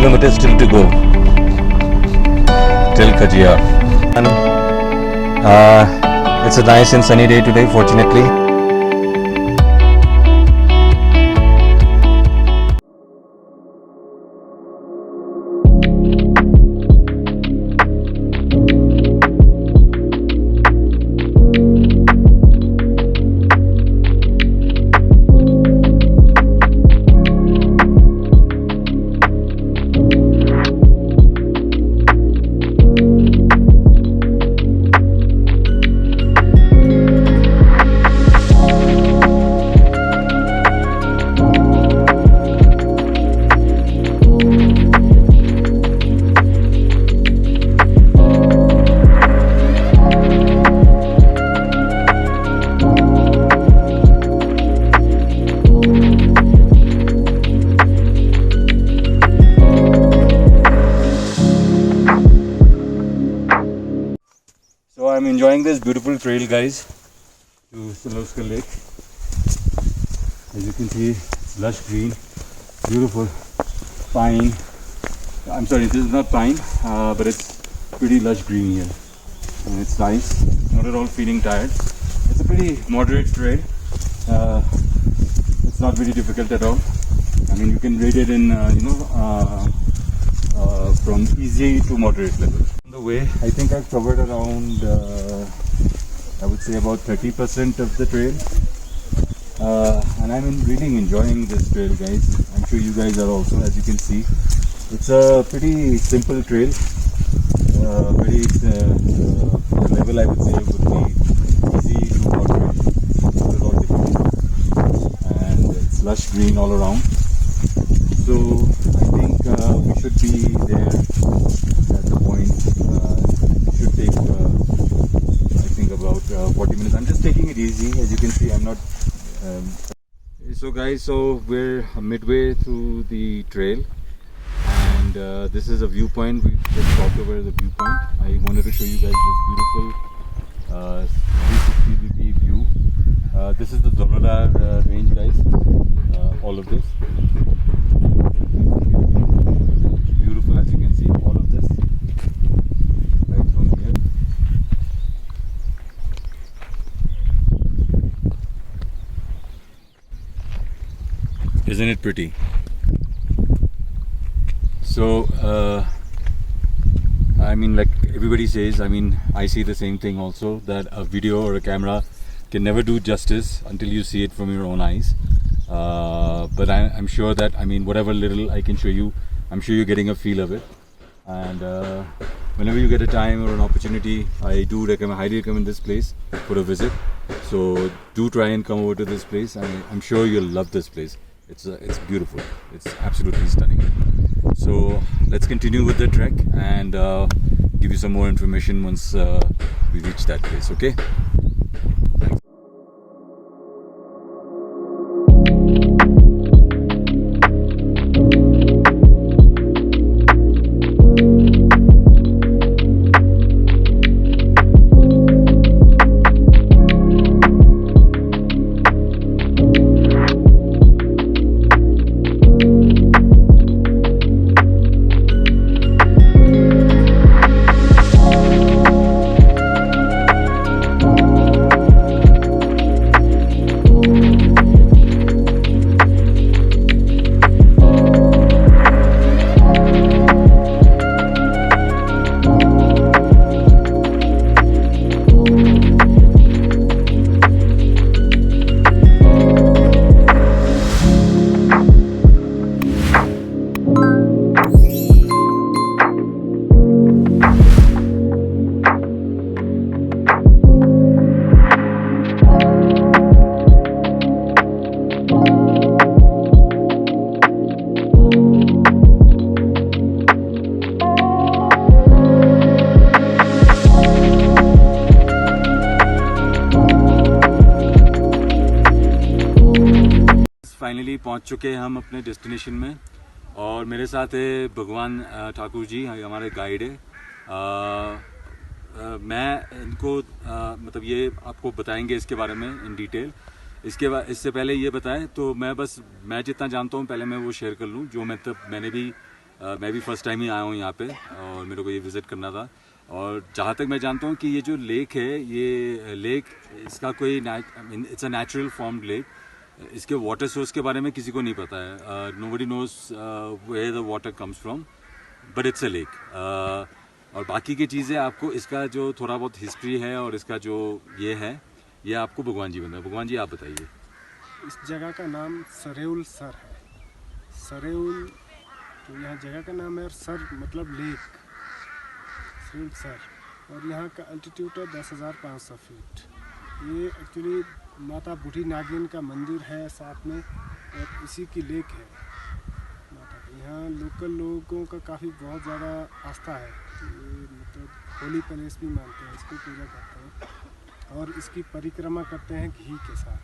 kilometers still to go till Khajjar. And it's a nice and sunny day today, fortunately. So I'm enjoying this beautiful trail, guys, to Silauskar Lake. As you can see, it's lush green, beautiful pine. I'm sorry, this is not pine, but it's pretty lush green here. And it's nice, not at all feeling tired. It's a pretty moderate trail. It's not very difficult at all. I mean, you can rate it in, from easy to moderate level. On the way, I think I've covered around, I would say about 30% of the trail. And I'm really enjoying this trail, guys. I'm sure you guys are also, as you can see. It's a pretty simple trail. The level I would say would be easy to moderate. Not at all difficult. And it's lush green all around. So I think we should be there at the point. It should take, I think, about 40 minutes. I'm just taking it easy. As you can see, I'm not. So guys, so we're midway through the trail, and this is a viewpoint. We just talked over the viewpoint. I wanted to show you guys this beautiful 360-degree view. This is the Dololar range, guys. All of this. Beautiful, as you can see, all of this right from here. Isn't it pretty? So I mean, like everybody says, I mean, I see the same thing also, that a video or a camera can never do justice until you see it from your own eyes. But I'm sure that, I mean, whatever little I can show you, I'm sure you're getting a feel of it. And whenever you get a time or an opportunity, I do highly recommend this place for a visit. So do try and come over to this place. I'm sure you'll love this place. It's beautiful. It's absolutely stunning. So let's continue with the trek and give you some more information once we reach that place. Okay? Thanks. Finally पहुंच चुके हैं हम अपने destination में, और मेरे साथ है भगवान ठाकुर जी, हमारे गाइड है। मैं इनको मतलब ये आपको बताएंगे इसके बारे में इन डिटेल। इससे पहले ये बताएं तो मैं जितना जानता हूँ पहले मैं वो शेयर कर लूँ, जो मैंने भी मैं भी फर्स्ट टाइम ही आया हूँ यहाँ पे और मेरे को ये विज़िट करना था। और जहाँ तक मैं जानता हूँ कि ये जो लेक है, ये लेक इसका कोई it's a natural formed lake. इसके वाटर सोर्स के बारे में किसी को नहीं पता है। Nobody knows where the water comes from, but it's a lake. और बाकी की चीज़ें आपको इसका जो थोड़ा बहुत हिस्ट्री है और इसका जो ये है, ये आपको भगवान जी बताए। भगवान जी आप बताइए। इस जगह का नाम सरेउल सर है। सरेउल तो यहाँ जगह का नाम है, और सर मतलब लेक, सरेउल सर। और यहाँ का अल्टीट्यूड है 10,500 फीट। ये एक्चुअली माता बूढ़ी नागिन का मंदिर है साथ में, और इसी की लेक है माता की। यहाँ लोकल लोगों का काफ़ी बहुत ज़्यादा आस्था है। ये मतलब होली पैलेस भी मानते हैं, इसकी पूजा करते हैं और इसकी परिक्रमा करते हैं घी के साथ।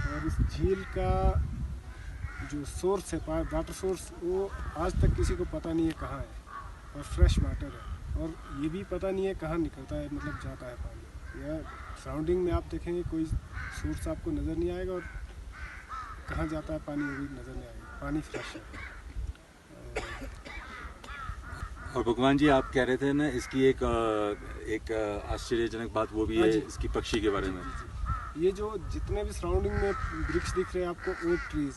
और इस झील का जो सोर्स है, वाटर सोर्स, वो आज तक किसी को पता नहीं है कहाँ है, और फ्रेश वाटर है। और ये भी पता नहीं है कहाँ निकलता है, मतलब जाता है पानी। या सराउंडिंग में आप देखेंगे कोई सोर्स आपको नज़र नहीं आएगा, और कहाँ जाता है पानी वो भी नज़र नहीं आएगा। पानी फ्रेश है। और भगवान जी आप कह रहे थे ना, इसकी एक आश्चर्यजनक बात वो भी है इसकी पक्षी के बारे में। ये जो जितने भी सराउंडिंग में वृक्ष दिख रहे हैं आपको, ओक ट्रीज,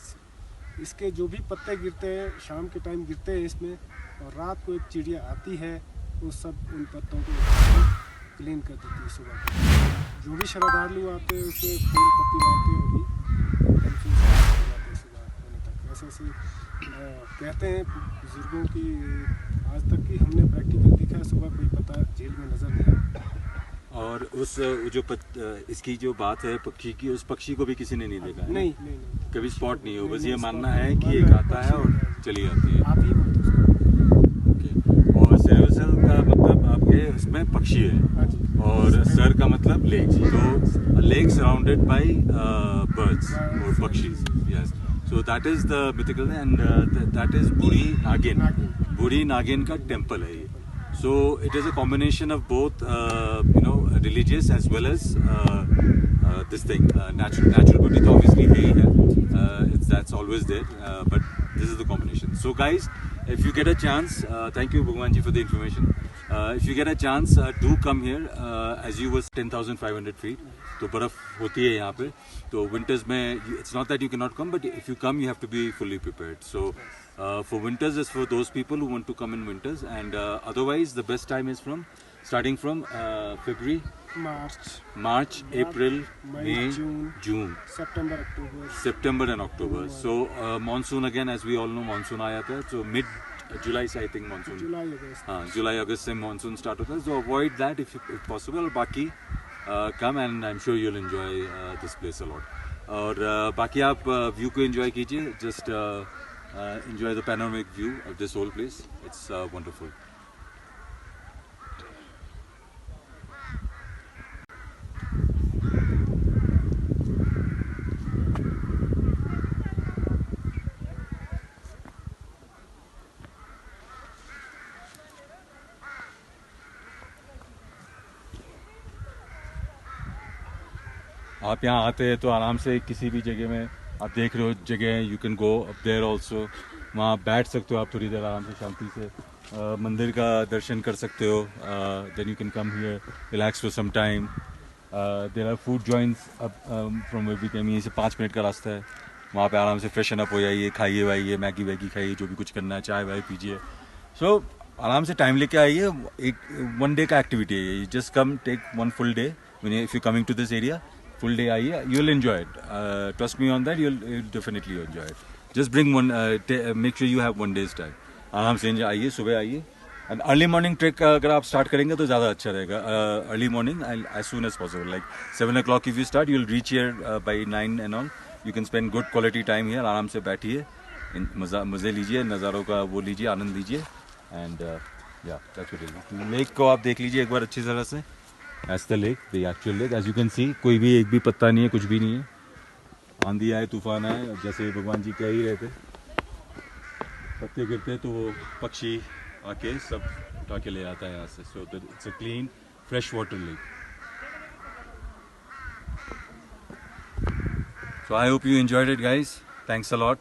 इसके जो भी पत्ते गिरते हैं शाम के टाइम गिरते हैं इसमें, और रात को एक चिड़िया आती है, वो सब उन पत्तों को क्लीन कर देती है सुबह। जो भी श्रद्धालु आते हैं उसमें फूल पत्ती डालते हैं, वो भी सुबह होने तक। ऐसे ऐसे कहते हैं बुजुर्गों की, आज तक की हमने प्रैक्टिकल देखा है, सुबह कोई पत्ता झील में नज़र नहीं आता। और उस जो इसकी जो बात है पक्षी की, उस पक्षी को भी किसी ने नहीं देखा है? नहीं, कभी स्पॉट नहीं हो, बस ये मानना है कि एक आता है और चली जाती है। आप ही बोलते उसको। और सेरोसल का मतलब आपके उसमें पक्षी है, और सर का मतलब लेक। तो लेक सराउंडेड बाय बर्ड्स और पक्षी। Yes, so that is the mythical, and that is Buri Nagin. Buri Nagin का टेम्पल है ये। So it is a combination of both religious as well as this thing, natural beauty तो obviously है ही है, that's always there, but this is the combination. So guys, if you get a chance, thank you Bhagwan ji for the information. If you get a chance, do come here. As you was 10,500 feet, तो बर्फ़ होती है यहाँ पे। तो winters में it's not that you cannot come, but if you come you have to be fully prepared. So for winters is for those people who want to come in winters, and otherwise the best time is starting from February, March, April, May, June, September and October. So monsoon again, as we all know, monsoon आ जाता है। So mid July से I think monsoon, July August से monsoon start होता है। So avoid that if possible. बाकी come, and I'm sure you'll enjoy this place a lot. और बाकी आप व्यू को enjoy कीजिए, just enjoy the panoramic view of this whole place. It's wonderful. आप यहाँ आते हैं तो आराम से किसी भी जगह में, आप देख रहे हो जगह, you can go up there also. वहाँ बैठ सकते हो आप थोड़ी देर आराम से शांति से, मंदिर का दर्शन कर सकते हो। Then you can come here, relax for some time. There are food joints from where we came. यहीं से 5 मिनट का रास्ता है। वहाँ पे आराम से फ्रेशन अप हो जाइए, खाइए वाइए, मैगी वैगी खाइए, जो भी कुछ करना है, चाय वाय पीजिए। सो आराम से टाइम लेके आइए। एक 1 डे का एक्टिविटी है ये। Just come, take 1 full day if you coming to this area. Full day आइए, you'll enjoy it. Trust me on that, you'll definitely enjoy it. Just bring one, make sure you have 1 day's time. आराम से आइए, सुबह आइए। And early morning trek अगर आप start करेंगे तो ज़्यादा अच्छा रहेगा। Early morning, as soon as possible, like 7 o'clock if you start, you'll reach here by 9 and all. You can spend good quality time here. आराम से बैठिए, मज़े लीजिए, नज़ारों का वो लीजिए, आनंद लीजिए। And yeah, that's what it is. Lake को आप देख लीजिए एक बार अच्छी तरह से। That's the lake, the actual lake. As you can see, कोई भी एक भी पत्ता नहीं है, कुछ भी नहीं है। आंधी आए, तूफान आए, जैसे भगवान जी कह ही रहे थे, पत्ते गिरते तो वो पक्षी आके सब उठा के ले आता है यहाँ से। So it's a clean, fresh water lake. So I hope you enjoyed it, guys. Thanks a lot.